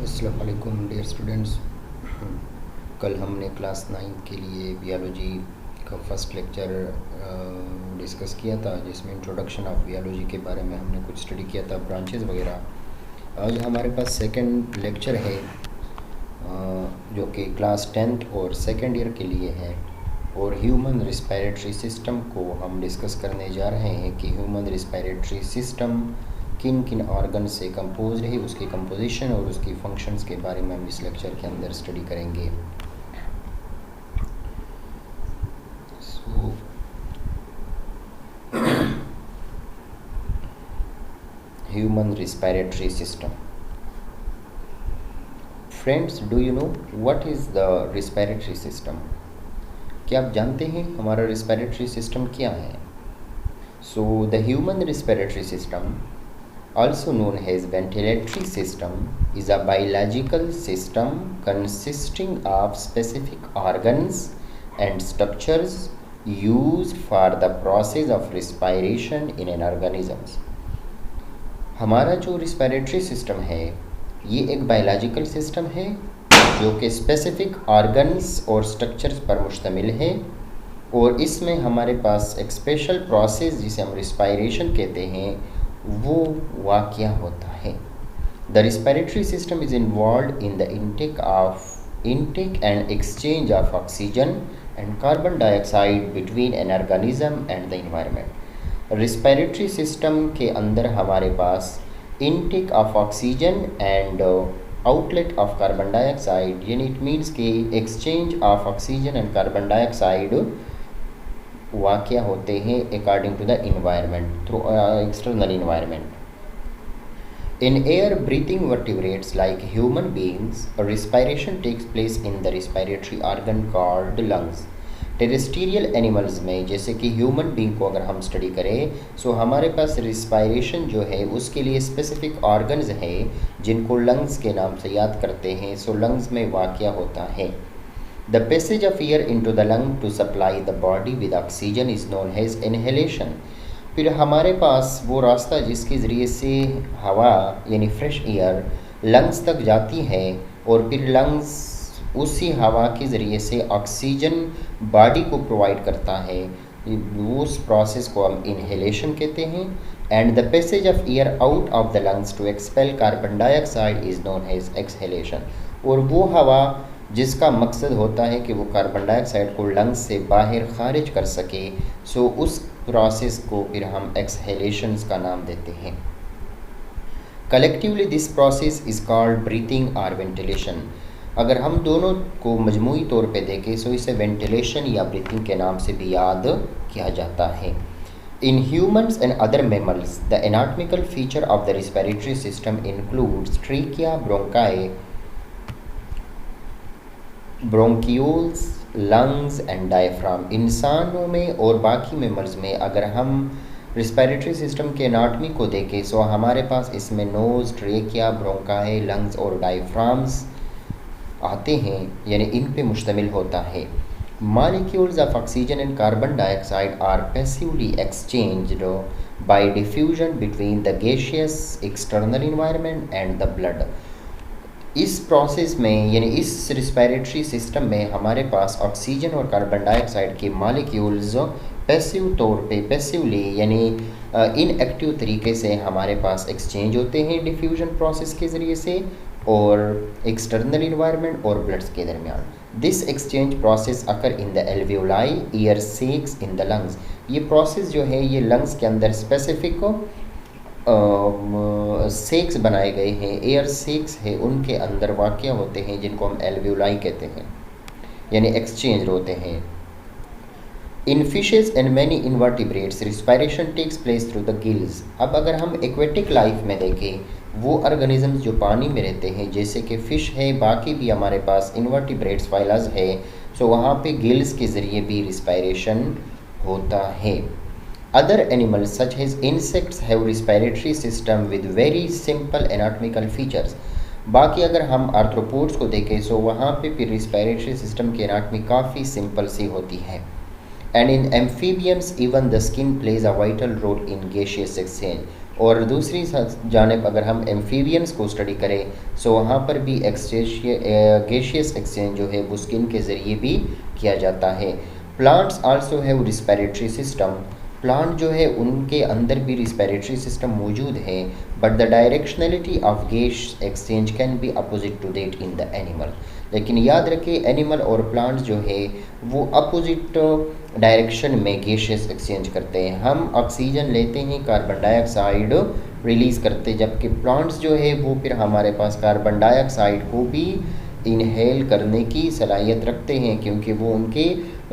अस्सलाम वालेकुम dear students. कल हमने क्लास 9 के लिए बियोलॉजी का फर्स्ट लेक्चर डिस्कस किया था, जिसमें इंट्रोडक्शन ऑफ बियोलॉजी के बारे में हमने कुछ स्टडी किया था, ब्रांचेस वगैरह। आज हमारे पास सेकंड लेक्चर है जो कि क्लास 10th और सेकंड ईयर के लिए है, और ह्यूमन रिस्पायरेटरी सिस्टम को हम डिस्कस करने जा रहे हैं कि ह्यूमन रिस्पायरेटरी सिस्टम किन किन ऑर्गन से कंपोज है, उसकी कंपोजिशन और उसकी फंक्शंस के बारे में हम इस लेक्चर के अंदर स्टडी करेंगे। Human respiratory system. Friends, do you know what is the respiratory system? क्या आप जानते हैं हमारा रिस्पायरेटरी सिस्टम क्या है? So the human respiratory system, also known as ventilatory system, is a biological system consisting of specific organs and structures used for the process of respiration in an organism. हमारा जो respiratory system है ये एक biological system है जो कि specific organs और structures पर मुश्तमिल है, और इसमें हमारे पास एक स्पेशल प्रोसेस जिसे हम रिस्पायरेशन कहते हैं वो वाक़या होता है। The respiratory system is involve in the intake and exchange of oxygen and carbon dioxide between an organism and the environment. Respiratory system के अंदर हमारे पास intake of oxygen and outlet of carbon dioxide, यानी it means कि exchange of oxygen and carbon dioxide वाक़या होते हैं according to the environment, through external environment. In air breathing vertebrates like human beings, respiration takes place in the respiratory organ called lungs. Terrestrial animals में जैसे कि human being को अगर हम study करें, सो हमारे पास रिस्पायरेशन जो है उसके लिए स्पेसिफिक ऑर्गन्स हैं जिनको लंग्स के नाम से याद करते हैं। सो लंग्स में वाक़या होता है। The passage of air into the lung to supply the body with oxygen is known as inhalation. फिर हमारे पास वो रास्ता जिसके ज़रिए से हवा यानी फ्रेश एयर लंग्स तक जाती है, और फिर लंग्स उसी हवा के ज़रिए से ऑक्सीजन बॉडी को प्रोवाइड करता है। उस प्रोसेस को हम इनहेलेशन कहते हैं। And the passage of air out of the lungs to expel carbon dioxide is known as exhalation. और वो हवा जिसका मकसद होता है कि वो कार्बन डाइऑक्साइड को लंग्स से बाहर खारिज कर सके, सो उस प्रोसेस को फिर हम एक्सहेलेशंस का नाम देते हैं। Collectively this process is called breathing और वेंटिलेशन। अगर हम दोनों को मजमूई तौर पे देखें सो इसे वेंटिलेशन या ब्रीथिंग के नाम से भी याद किया जाता है। In humans and other mammals, the anatomical feature of the respiratory system includes trachea, bronchioles, lungs and diaphragm. इंसानों में और बाकी मेमल्स में अगर हम रिस्पायरेटरी सिस्टम के एनाटमी को देखें सो हमारे पास इसमें नोज़, ट्रेकिया, ब्रोंकाई, लंग्स और डायफ्राम्स आते हैं, यानी इन पे मुश्तमिल होता है। Molecules of oxygen and carbon dioxide are passively exchanged by diffusion between the gaseous external environment and the blood. इस प्रोसेस में यानी इस रिस्पायरेटरी सिस्टम में हमारे पास ऑक्सीजन और कार्बन डाइऑक्साइड के मॉलिक्यूल्स पैसिव तौर पे पैसिवली यानी इनएक्टिव तरीके से हमारे पास एक्सचेंज होते हैं डिफ्यूजन प्रोसेस के ज़रिए से और एक्सटर्नल इन्वायरमेंट और ब्लड्स के दरमियान। This exchange process occur in the alveoli, air sacs in the lungs. ये प्रोसेस जो है ये लंग्स के अंदर स्पेसिफिक सेक्स बनाए गए हैं, एयर सेक्स है उनके अंदर वाक़या होते हैं जिनको हम एल्वियोलाई कहते हैं, यानी एक्सचेंज होते हैं। In fishes and many invertebrates respiration takes place through the gills. अब अगर हम एक्वेटिक लाइफ में देखें, वो ऑर्गेनिजम्स जो पानी में रहते हैं जैसे कि फ़िश है, बाकी भी हमारे पास इनवर्टिब्रेट्स फाइलाज है, सो वहाँ पे गिल्स के ज़रिए भी रिस्पायरेशन होता है। Other animals such as insects have respiratory system with very simple anatomical features. बाकी अगर हम आर्थ्रोपोड्स को देखें सो वहाँ पे फिर रिस्पायरेटरी सिस्टम की एनाटमी काफ़ी सिंपल सी होती है। And in amphibians even the skin plays a vital role in gaseous exchange. और दूसरी जानिब अगर हम एम्फीबियंस को स्टडी करें सो वहाँ पर भी गैशियस एक्सचेंज जो है वो स्किन के ज़रिए भी किया जाता है। Plants also have respiratory system, plant जो है उनके अंदर भी रिस्पिरेटरी सिस्टम मौजूद है, but the directionality of gas exchange can be opposite to that in the animal. लेकिन याद रखें एनिमल और प्लांट्स जो है वो अपोजिट डायरेक्शन में गैसेस एक्सचेंज करते हैं। हम ऑक्सीजन लेते हैं, कार्बन डाइऑक्साइड रिलीज़ करते, जबकि प्लांट्स जो है वो फिर हमारे पास कार्बन डाइऑक्साइड को भी इनहेल करने की सलाहियत रखते हैं, क्योंकि वो उनके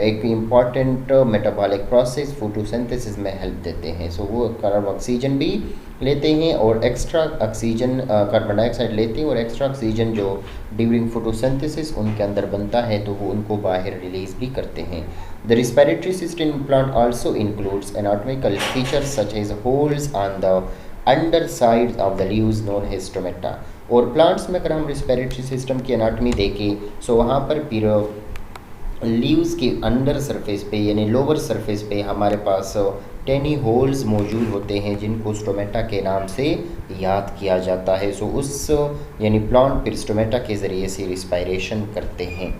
एक इम्पॉर्टेंट मेटाबॉलिक प्रोसेस फोटोसिंथेसिस में हेल्प देते हैं। सो वो कार्बन ऑक्सीजन भी लेते हैं और एक्स्ट्रा ऑक्सीजन कार्बन डाइऑक्साइड लेते हैं, और एक्स्ट्रा ऑक्सीजन जो ड्यूरिंग फोटोसिंथेसिस उनके अंदर बनता है तो वो उनको बाहर रिलीज़ भी करते हैं। The respiratory system in plant also includes anatomical features such as holes on the underside of the leaves known as stomata. और प्लांट्स में अगर हम रिस्पिरेटरी सिस्टम की एनाटॉमी देखें सो वहाँ पर फिर लीव्स के अंडर सरफेस पे यानी लोअर सरफेस पे हमारे पास टेनी होल्स मौजूद होते हैं जिनको स्टोमेटा के नाम से याद किया जाता है। सो उस यानी प्लांट फिर स्टोमेटा के ज़रिए से रिस्पायरेशन करते हैं।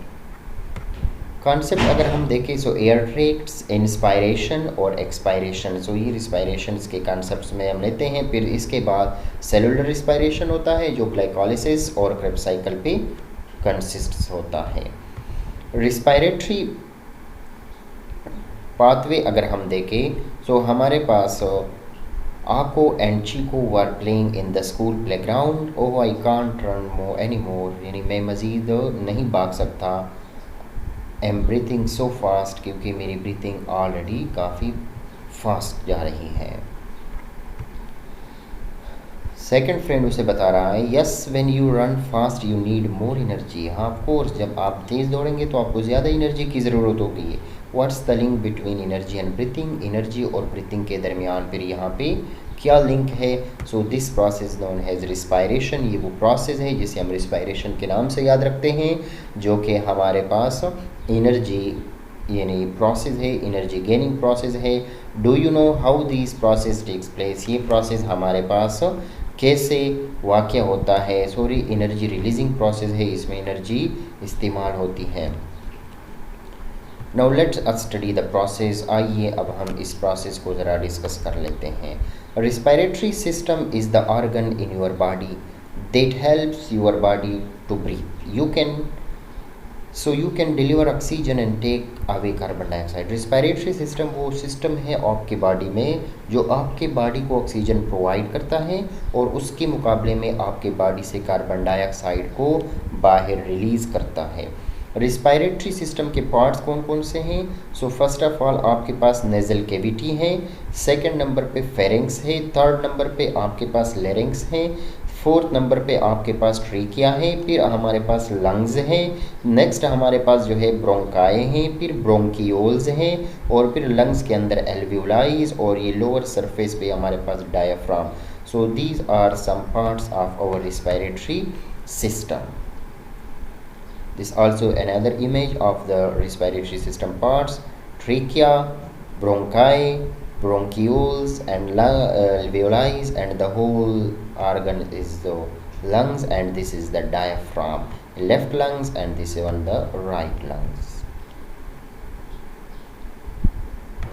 कॉन्सेप्ट अगर हम देखें सो एयर ट्रैक्ट्स, इंस्पायरेशन और एक्सपायरेशन, सो ये रिस्पायरेशन के कॉन्सेप्ट्स में हम लेते हैं। फिर इसके बाद सेलुलर रिस्पायरेशन होता है जो ग्लाइकोलाइसिस और क्रेब्स साइकिल पे कंसिस्ट होता है। रिस्पायरेटरी पाथवे अगर हम देखें तो हमारे पास आको and chikoo were playing in the school playground, oh I can't run more any more, यानी मैं मज़ीद नहीं भाग सकता, एम ब्रीथिंग सो फास्ट, क्योंकि मेरी ब्रीथिंग ऑलरेडी काफ़ी फास्ट जा रही है। सेकंड फ्रेंड उसे बता रहा है yes when you run fast you need more energy, हाँ ऑफ कोर्स जब आप तेज़ दौड़ेंगे तो आपको ज़्यादा एनर्जी की ज़रूरत होगी। What's the link between energy and breathing, energy और ब्रीथिंग के दरमियान फिर यहाँ पे क्या लिंक है? So this process known has respiration, ये वो प्रोसेस है जिसे हम रिस्पायरेशन के नाम से याद रखते हैं, जो कि हमारे पास एनर्जी यानी प्रोसेस है, एनर्जी गेनिंग प्रोसेस है। Do you know how this process takes place, ये प्रोसेस हमारे पास कैसे वाक़या होता है? सॉरी एनर्जी रिलीजिंग प्रोसेस है, इसमें एनर्जी इस्तेमाल होती है। Now let's us study the process, आइए अब हम इस प्रोसेस को ज़रा डिस्कस कर लेते हैं। Respiratory system is the organ in your body that helps your body to breathe, you can deliver oxygen and take away carbon dioxide। Respiratory system वो सिस्टम है आपके बॉडी में जो आपके बॉडी को ऑक्सीजन प्रोवाइड करता है और उसके मुकाबले में आपके बॉडी से कार्बन डाइऑक्साइड को बाहर रिलीज़ करता है। रिस्पायरेटरी सिस्टम के पार्ट्स कौन कौन से हैं? सो फर्स्ट ऑफ ऑल आपके पास नेज़ल कैविटी है, सेकंड नंबर पे फेरिंक्स है, थर्ड नंबर पे आपके पास लेरिंक्स है, फोर्थ नंबर पे आपके पास ट्रेकिया है, फिर हमारे पास लंग्स हैं, नेक्स्ट हमारे पास जो है ब्रोंकाई हैं, फिर ब्रोंकियोल्स हैं, और फिर लंग्स के अंदर एल्वियोलाइज, और ये लोअर सरफेस पे हमारे पास diaphragm. So these are some parts of our respiratory system. This also another image of the respiratory system parts: trachea, bronchi, bronchioles and alveoli, and the whole organ is the lungs, and this is the diaphragm, left lungs, and this is on the right lungs.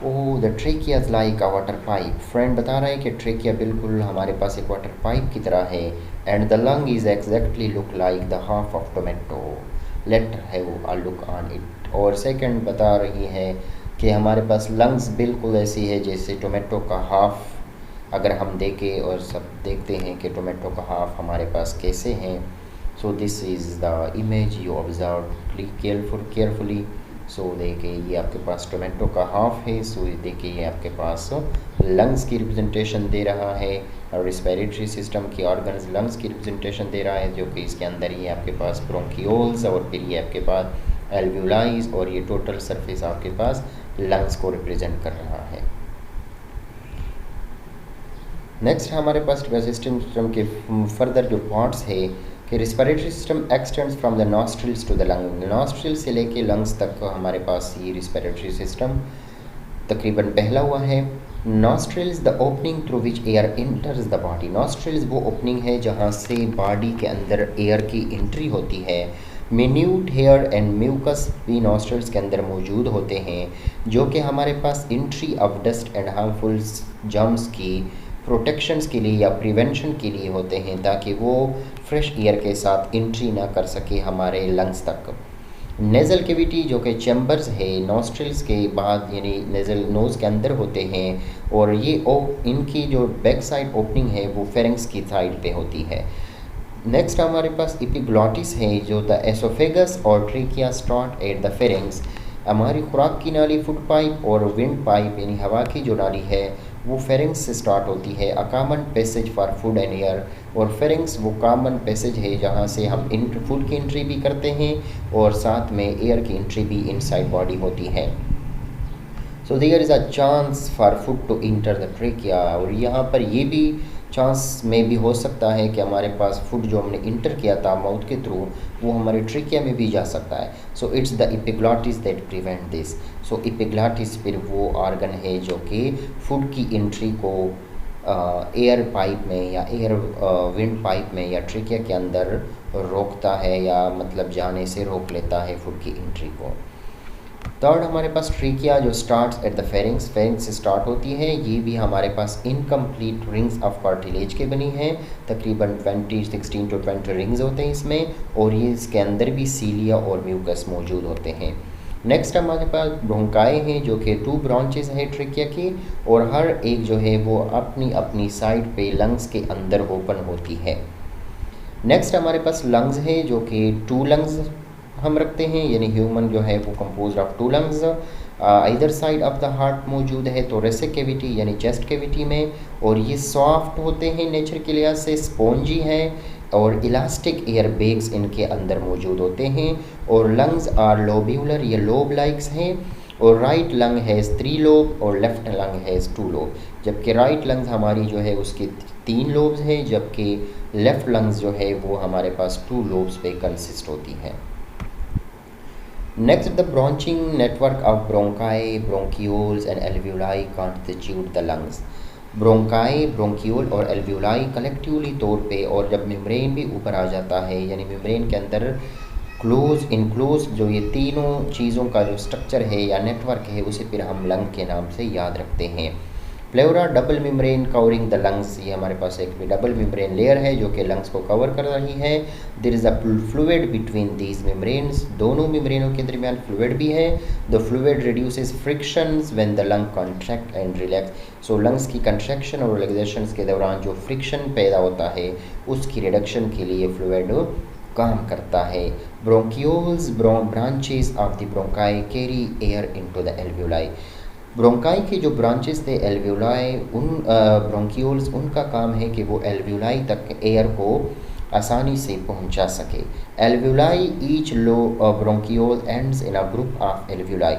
Oh, the trachea is like a water pipe। Friend बता रहा है कि trachea बिल्कुल हमारे पास एक water pipe की तरह है, and the lung is exactly look like the half of tomato। Let have a look on it. और सेकंड बता रही है कि हमारे पास लंग्स बिल्कुल ऐसी है जैसे टोमेटो का हाफ, अगर हम देखें और सब देखते हैं कि टोमेटो का हाफ हमारे पास कैसे हैं। So this is the image you observe carefully. So देखिए ये आपके पास टोमेटो का हाफ है। सो देखिए ये आपके पास लंग्स की रिप्रेजेंटेशन दे रहा है, और रिस्पायरेटरी सिस्टम की ऑर्गन्स लंग्स की रिप्रेजेंटेशन दे रहा है, जो कि इसके अंदर ये आपके पास ब्रोंकियोल्स, और फिर ये आपके पास एल्वियोलाइज, और ये टोटल सरफेस आपके पास लंग्स को रिप्रेजेंट कर रहा है। नेक्स्ट हमारे पास सिस्टम के फर्दर जो पार्ट्स है कि respiratory system extends from the nostrils to the lung, nostril से लेके लंग्स तक हमारे पास ये रिस्पायरेटरी सिस्टम तकरीबन फैला हुआ है। Nostrils the opening through which air इंटर्स the body. Nostrils वो ओपनिंग है जहाँ से बॉडी के अंदर एयर की एंट्री होती है। मिन्यूट हेयर एंड म्यूकस भी नॉस्ट्रिल्स के अंदर मौजूद होते हैं, जो कि हमारे पास entry of dust and harmful germs की प्रोटेक्शंस के लिए या प्रिवेंशन के लिए होते हैं, ताकि वो फ्रेश एयर के साथ एंट्री ना कर सके हमारे लंग्स तक। नेज़ल कैविटी जो कि चैम्बर्स है नॉस्ट्रिल्स के बाद यानी नेज़ल नोज़ के अंदर होते हैं, और ये इनकी जो बैक साइड ओपनिंग है वो फेरिंक्स की साइड पे होती है। नेक्स्ट हमारे पास एपिग्लॉटिस है, जो द एसोफेगस और trachea start at the pharynx. हमारी खुराक की नाली फूड पाइप और विंड पाइप यानी हवा की जो नाली है वो फेरिंक्स से स्टार्ट होती है। A common passage for food and air, और फेरिंक्स वो कॉमन पैसेज है जहाँ से हम फूड की एंट्री भी करते हैं और साथ में एयर की एंट्री भी इनसाइड बॉडी होती है। So there is a chance for food to enter the trachea, और यहाँ पर ये भी चांस में भी हो सकता है कि हमारे पास फूड जो हमने इंटर किया था माउथ के थ्रू वो हमारे ट्रेकिया में भी जा सकता है। So it's the epiglottis that prevent this. So epiglottis फिर वो ऑर्गन है जो कि फूड की एंट्री को एयर पाइप में या एयर विंड पाइप में या ट्रेकिया के अंदर रोकता है, या मतलब जाने से रोक लेता है फूड की एंट्री को। थर्ड हमारे पास ट्रेकिया जो starts at the pharynx, pharynx से स्टार्ट होती है। ये भी हमारे पास इनकम्प्लीट रिंग्स ऑफ कार्टिलेज के बनी है, तकरीबन 16 to 20 रिंग्स होते हैं इसमें, और ये इसके अंदर भी सीलिया और म्यूकस मौजूद होते हैं। नेक्स्ट हमारे पास ब्रोंकाई हैं जो कि 2 ब्रांचेस हैं ट्रेकिया की, और हर एक जो है वो अपनी अपनी साइड पे लंग्स के अंदर ओपन होती है। नेक्स्ट हमारे पास लंग्स है जो कि 2 लंग्स हम रखते हैं, यानी ह्यूमन जो है वो कंपोज ऑफ 2 लंग्स इधर साइड ऑफ द हार्ट मौजूद है, थोरेसिक कैविटी यानी चेस्ट कैविटी में, और ये सॉफ्ट होते हैं नेचर के लिहाज से, स्पॉन्जी है, और इलास्टिक एयर बैग्स इनके अंदर मौजूद होते हैं। और लंग्स आर लोब्यूलर, ये लोब लाइक्स हैं, और राइट लंग हैज़ 3 लोब और लेफ्ट लंग हैज़ 2 लोब, जबकि राइट लंग्स हमारी जो है उसकी 3 लोब्स हैं, जबकि लेफ्ट लंग्स जो है वो हमारे पास 2 लोब्स पे कंसिस्ट होती है। Next, the branching network of bronchi, bronchioles and alveoli constitute the lungs. Bronchi, bronchiole और एल्वियोलाई कलेक्टिवली तौर पे, और जब मेम्ब्रेन भी ऊपर आ जाता है यानी मेम्ब्रेन के अंदर क्लोज इनक्लोज जो ये तीनों चीज़ों का जो स्ट्रक्चर है या नेटवर्क है उसे फिर हम लंग के नाम से याद रखते हैं। Pleura double membrane covering the lungs, ये हमारे पास एक भी डबल मेम्ब्रेन लेयर है जो कि लंग्स को कवर कर रही है। There is a fluid between these membranes, दोनों मेम्ब्रेनों के दरमियान फ्लूइड भी है। The fluid reduces frictions when the lung contract and relax. So lungs की कंट्रैक्शन और रिलैक्सेशन के दौरान जो फ्रिक्शन पैदा होता है उसकी रिडक्शन के लिए फ्लूइड काम करता है। Bronchioles branches of the bronchi carry air into the alveoli. Bronchi के जो ब्रांचेस थे एल्वियोलाई, उन ब्रोंकियोल्स उनका काम है कि वो एल्वियोलाई तक एयर को आसानी से पहुंचा सके। Alveoli each low bronchiole ends in a group of alveoli.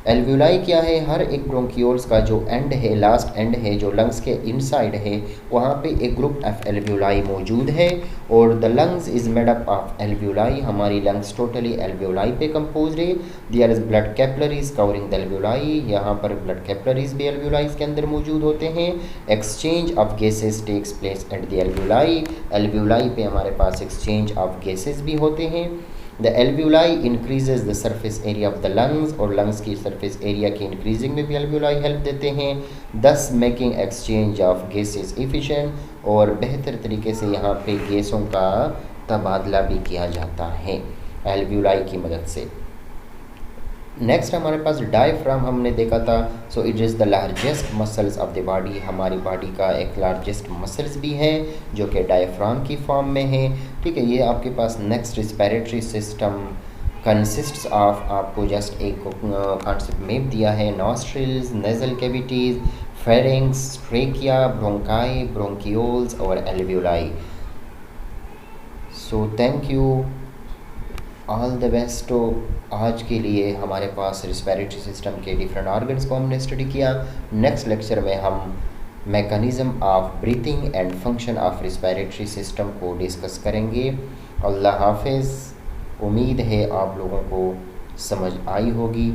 Alveoli क्या है, हर एक ब्रोंकियोल्स का जो एंड है, लास्ट एंड है जो लंग्स के इनसाइड है, वहाँ पे एक ग्रुप ऑफ एल्वियोलाई मौजूद है। और the lungs is made up of alveoli, हमारी लंग्स टोटली एल्वियोलाई पे कंपोज है। There is blood capillaries covering the alveoli, यहाँ पर ब्लड कैपिलरीज भी एल्वियोलाई के अंदर मौजूद होते हैं। Exchange of gases takes place at the alveoli, alveoli पे हमारे पास एक्सचेंज ऑफ गैसेज भी होते हैं। The alveoli increases the surface area of the lungs, और लंग्स की सरफेस एरिया की इंक्रीजिंग में भी एल्वियोलाई हेल्प देते हैं। Thus making exchange of gases efficient, और बेहतर तरीके से यहाँ पे गैसों का तबादला भी किया जाता है एल्वियोलाई की मदद से। नेक्स्ट हमारे पास डायफ्राम हमने देखा था। So it is the largest muscles of the body, हमारी बॉडी का एक लार्जेस्ट मसल्स भी है जो कि डायफ्राम की फॉर्म में है। ठीक है, ये आपके पास next respiratory system consists of, आपको जस्ट एक कॉन्सेप्ट मैप दिया है, nostrils, nasal cavities, pharynx, trachea, bronchi, bronchioles और alveoli. So thank you, all the best. तो आज के लिए हमारे पास रिस्पिरेटरी सिस्टम के डिफरेंट ऑर्गन्स को हमने स्टडी किया। नेक्स्ट लेक्चर में हम mechanism of breathing and function of respiratory system को डिस्कस करेंगे। अल्लाह हाफिज़। उम्मीद है आप लोगों को समझ आई होगी।